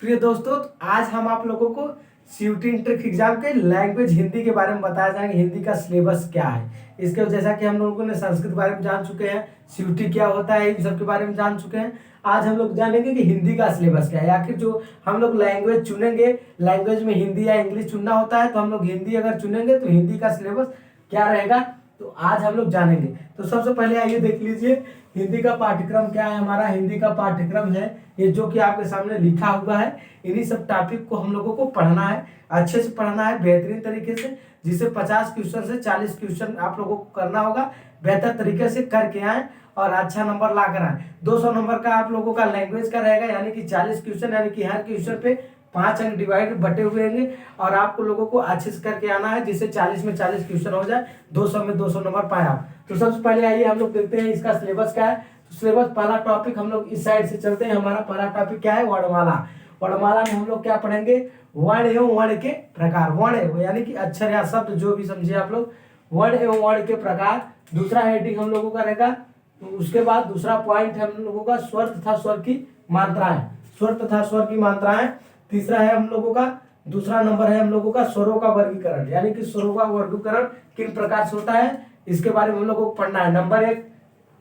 प्रिय दोस्तों, आज हम आप लोगों को सीयूटी इंटर एग्जाम के लैंग्वेज हिंदी के बारे में बताया जाएंगे। हिंदी का सिलेबस क्या है, इसके जैसा कि हम लोगों ने संस्कृत के बारे में जान चुके हैं, सीयूटी क्या होता है, इन सब के बारे में जान चुके हैं। आज हम लोग जानेंगे कि हिंदी का सिलेबस क्या है। आखिर जो हम लोग लैंग्वेज चुनेंगे, लैंग्वेज में हिंदी या इंग्लिश चुनना होता है, तो हम लोग हिंदी अगर चुनेंगे तो हिंदी का सिलेबस क्या रहेगा, तो आज हम लोग जानेंगे। तो सबसे पहले आइए देख लीजिए हिंदी का पाठ्यक्रम क्या है। हमारा हिंदी का पाठ्यक्रम है ये जो कि आपके सामने लिखा हुआ है। इन्हीं सब टॉपिक को हम लोगों को पढ़ना है, अच्छे से पढ़ना है, बेहतरीन तरीके से, जिसे 50 क्वेश्चन से 40 क्वेश्चन आप लोगों को करना होगा। बेहतर तरीके से करके आए और अच्छा नंबर ला कर आए। 200 नंबर का आप लोगों का लैंग्वेज का रहेगा, यानी कि 40 क्वेश्चन, यानी कि हर क्वेश्चन पे 5 अंक डिवाइड बटे हुए होंगे और आपको लोगों को अच्छे से करके आना है, जिससे 40 में 40 क्वेश्चन हो जाए, 200 में 200 नंबर पाए आप। तो सबसे पहले आइए हम लोग देखते हैं इसका सिलेबस क्या है। तो सिलेबस पहला टॉपिक हम लोग इस साइड से चलते हैं। हमारा पहला टॉपिक क्या है, वर्णमाला। वर्णमाला में हम लोग क्या पढ़ेंगे, वर्ण एवं वर्ण के प्रकार। वर्ण यानी कि अक्षर या शब्द जो भी समझिए आप लोग, वर्ण एवं वर्ण के प्रकार। दूसरा हेडिंग हम लोगों का रहेगा, उसके बाद दूसरा पॉइंट है हम लोगों का स्वर तथा स्वर की मात्राएं। स्वर तथा स्वर की मात्राएं। तीसरा है हम लोगों का, दूसरा नंबर है हम लोगों का स्वरों का वर्गीकरण, यानी कि स्वरों का वर्गीकरण किन प्रकार से होता है, इसके बारे में हम लोगों को पढ़ना है। नंबर 1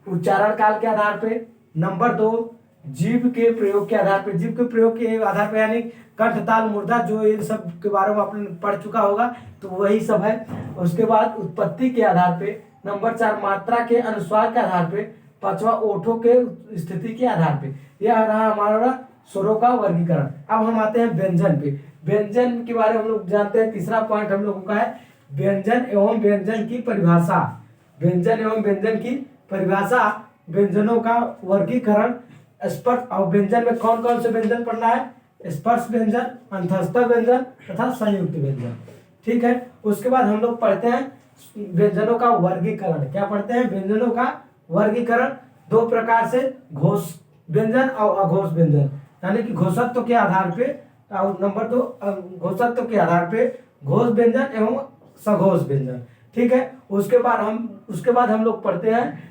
उच्चारण काल के आधार पे। नंबर 2 जीभ के प्रयोग के आधार पे। जीभ के प्रयोग के आधार पे यानी कंठ, ताल, मूर्धा, जो इन सब के बारे में आपने पढ़ चुका होगा, तो वही सब है। उसके बाद उत्पत्ति के आधार पे। नंबर 4 मात्रा के अनुस्वार के आधार पे। 5वां ओठों के स्थिति के आधार पे। यह रहा हमारा स्वरों का वर्गीकरण। अब हम आते हैं व्यंजन पे। व्यंजन के बारे में हम लोग जानते हैं। तीसरा पॉइंट हम लोगों का है व्यंजन एवं व्यंजन की परिभाषा। व्यंजन एवं व्यंजन की परिभाषा, व्यंजनों का वर्गीकरण, स्पर्श। और व्यंजन में कौन कौन से व्यंजन पढ़ना है, स्पर्श व्यंजन, अंतःस्थ व्यंजन तथा संयुक्त व्यंजन। ठीक है। उसके बाद हम लोग पढ़ते हैं व्यंजनों का वर्गीकरण। क्या पढ़ते हैं, व्यंजनों का वर्गीकरण। 2 प्रकार से, घोष व्यंजन और अघोष व्यंजन, यानी कि घोषत्व के आधार पे। और नंबर 2 घोषत्व के आधार पे घोष व्यंजन एवं सघोष व्यंजन। ठीक है। उसके बाद हम लोग पढ़ते हैं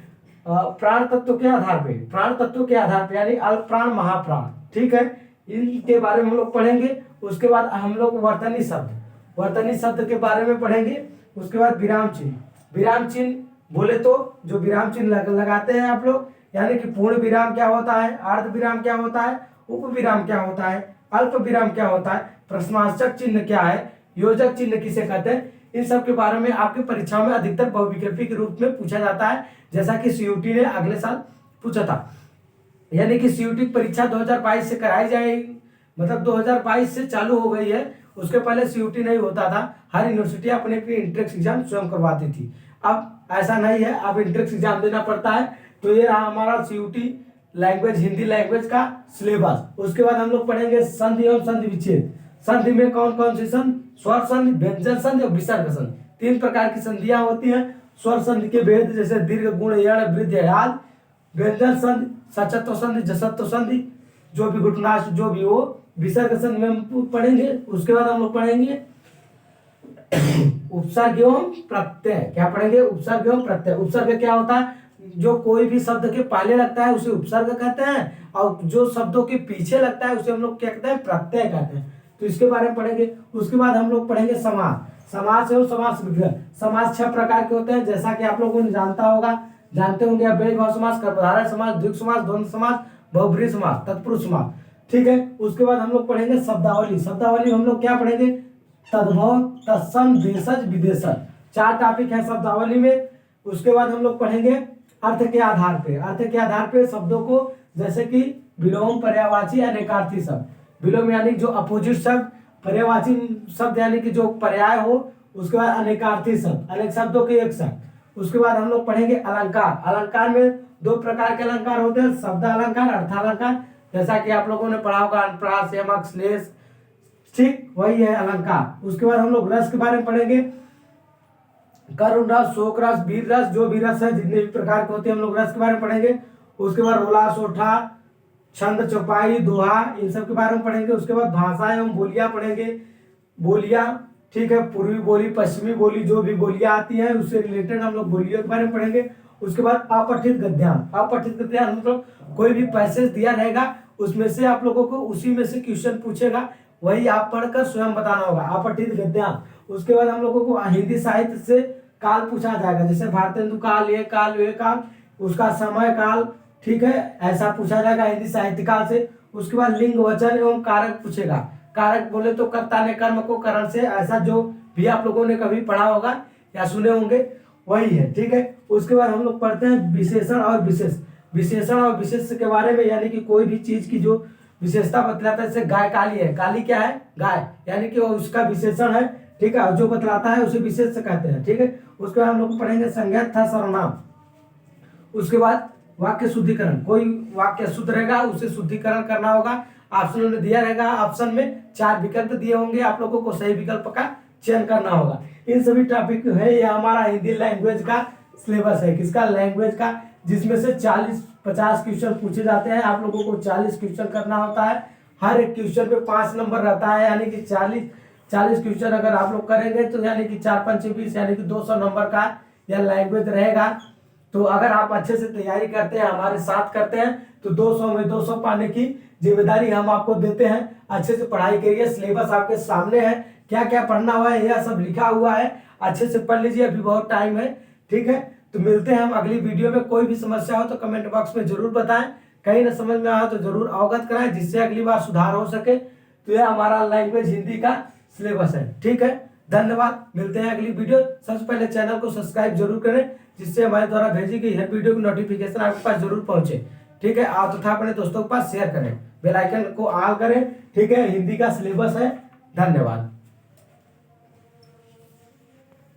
प्राण तत्व के आधार पे। प्राण तत्व के आधार पे यानी अल्प प्राण, महाप्राण। ठीक है, इनके बारे में हम लोग पढ़ेंगे। उसके बाद हम लोग वर्तनी शब्द के बारे में पढ़ेंगे। उसके बाद विराम चिन्ह। विराम चिन्ह बोले तो जो विराम चिन्ह लगाते हैं आप लोग, यानी कि पूर्ण विराम क्या होता है, अर्ध विराम क्या होता है, उप विराम क्या होता है, अल्प विराम क्या होता है, प्रश्नार्थक चिन्ह क्या है, योजक चिन्ह किसे कहते हैं, इन सब के बारे में आपकी परीक्षा में अधिकतर बहुविकल्पी के रूप में पूछा जाता है, जैसा कि सीयूटी ने अगले साल पूछा था। यानी कि सीयूटी परीक्षा 2022 से कराई जाएगी, मतलब 2022 से चालू हो गई है। उसके पहले सीयूटी नहीं होता था। हर यूनिवर्सिटी अपने इंट्रेंस एग्जाम स्वयं करवाती थी। अब ऐसा नहीं है, अब इंट्रेंस एग्जाम देना पड़ता है। तो ये रहा हमारा सीयूटी लैंग्वेज, हिंदी लैंग्वेज का सिलेबस। उसके बाद हम लोग पढ़ेंगे संधि एवं संधि विच्छेद। संधि में कौन कौन सी संधि, स्वर संधि, व्यंजन संधि और विसर्ग संधि। 3 प्रकार की संधियां होती हैं। स्वर संधि के भेद जैसे दीर्घ, गुण, यण, वृद्धि, याद। व्यंजन संधि, सचत्व संधि, जसत्व संधि, जो भी घुटनाश जो भी हो। विसर्ग संधि में हम पढ़ेंगे। उसके बाद हम लोग पढ़ेंगे उपसर्ग एवं प्रत्यय। क्या पढ़ेंगे, उपसर्ग एवं प्रत्यय। उपसर्ग क्या होता है, जो कोई भी शब्द के पहले लगता है उसे उपसर्ग कहते हैं, और जो शब्दों के पीछे लगता है उसे हम लोग क्या कहते हैं, प्रत्यय कहते हैं। तो इसके बारे में पढ़ेंगे। उसके बाद हम लोग पढ़ेंगे समास। समास एवं समास विग्रह। समास 6 प्रकार के होते हैं, जैसा कि आप लोगों ने जानते होंगे। अव्ययभाव समास, कर्मधारय समास, द्विगु समास, द्वंद्व समास, बहुब्रीहि समास, तत्पुरुष समास। ठीक है। उसके बाद हम लोग पढ़ेंगे शब्दावली। शब्दावली में हम लोग क्या पढ़ेंगे, तद्भव, तत्सम, देशज, विदेशज। 4 टॉपिक है शब्दावली में। उसके बाद हम लोग पढ़ेंगे अर्थ के आधार पे। अर्थ के आधार पे शब्दों को, जैसे कि विलोम, पर्यायवाची, अनेकार्थी शब्द। विलोम यानी जो अपोजिट शब्द, पर्यायवाची शब्द यानी कि जो पर्याय हो। उसके बाद अनेकार्थी शब्द, अनेक शब्दों के एक शब्द। उसके बाद हम लोग पढ़ेंगे अलंकार। अलंकार में 2 प्रकार के अलंकार होते हैं, शब्द अलंकार, अर्थालंकार, जैसा कि आप लोगों ने पढ़ा होगा, अनुप्रास, यमक, श्लेष। ठीक, वही है अलंकार। उसके बाद हम लोग रस के बारे में पढ़ेंगे। करुण रस, शोक रस, वीर रस, जो भी रस है, जितने भी प्रकार के होते हैं, हम लोग रस के बारे में पढ़ेंगे। उसके बाद रोला, सोठा, छंद, चौपाई, दोहा, इन सब के बारे में पढ़ेंगे। उसके बाद भाषा एवं बोलियां पढ़ेंगे। बोलियां, ठीक है, पूर्वी बोली, पश्चिमी बोली, जो भी बोलियां आती हैं उससे रिलेटेड हम लोग बोलियों के बारे में पढ़ेंगे। उसके बाद अपठित गद्यांश। अपठित गद्यांश मतलब कोई भी पैसेज दिया रहेगा, उसमें से आप लोगों को उसी में से क्वेश्चन पूछेगा, वही आप पढ़कर स्वयं बताना होगा। अपठित गद्यांश, उसके बाद हम लोगों को हिंदी साहित्य से काल पूछा जाएगा, जैसे भारतेंदु काल, ये काल, वे काल, उसका समय काल, ठीक है, ऐसा पूछा जाएगा हिंदी साहित्य काल से। उसके बाद लिंग, वचन एवं कारक पूछेगा। कारक बोले तो कर्ता ने कर्म को करण से, ऐसा जो भी आप लोगों ने कभी पढ़ा होगा या सुने होंगे वही है, ठीक है। उसके बाद हम लोग पढ़ते हैं विशेषण और विशेष। विशेषण और विशेष के बारे में, यानी कि कोई भी चीज की जो विशेषता बतलाता है, जैसे गाय काली है, काली क्या है, गाय, यानी कि वो उसका विशेषण है, ठीक है, और जो बतलाता है उसे विशेष कहते हैं, ठीक है। उसके बाद हम लोग पढ़ेंगे संज्ञा तथा सर्वनाम। उसके बाद वाक्य शुद्धिकरण, कोई वाक्य शुद्ध रहेगा उसे शुद्धिकरण करना होगा। ऑप्शन में दिया रहेगा, ऑप्शन में 4 विकल्प दिए होंगे, आप लोगों को सही विकल्प का चयन करना होगा। इन सभी टॉपिक है, ये हमारा हिंदी लैंग्वेज का सिलेबस है, किसका, लैंग्वेज का, जिसमें से 40-50 क्वेश्चन पूछे जाते हैं। आप लोगों को 40 क्वेश्चन करना होता है, हर एक क्वेश्चन पे 5 नंबर रहता है, यानी कि 40 क्वेश्चन अगर आप लोग करेंगे तो यानी कि 4×5 = 20, यानी कि 200 नंबर का यह लैंग्वेज रहेगा। तो अगर आप अच्छे से तैयारी करते हैं, हमारे साथ करते हैं, तो 200 में 200 पाने की जिम्मेदारी हम आपको देते हैं। अच्छे से पढ़ाई करिए, सिलेबस आपके सामने है, क्या क्या पढ़ना हुआ है यह सब लिखा हुआ है, अच्छे से पढ़ लीजिए, अभी बहुत टाइम है, ठीक है। तो मिलते हैं हम अगली वीडियो में। कोई भी समस्या हो तो कमेंट बॉक्स में जरूर बताएं, कहीं ना समझ में आया तो जरूर अवगत कराएं, जिससे अगली बार सुधार हो सके। तो यह हमारा लैंग्वेज हिंदी का सिलेबस है, ठीक है। धन्यवाद, मिलते हैं अगली वीडियो। सबसे पहले चैनल को सब्सक्राइब जरूर करें, जिससे हमारे द्वारा भेजी गई हर वीडियो की नोटिफिकेशन आपके पास जरूर पहुंचे, ठीक है। आप तथा अपने दोस्तों के पास शेयर करें, बेल आइकन को ऑल करें, ठीक है। हिंदी का सिलेबस है। धन्यवाद।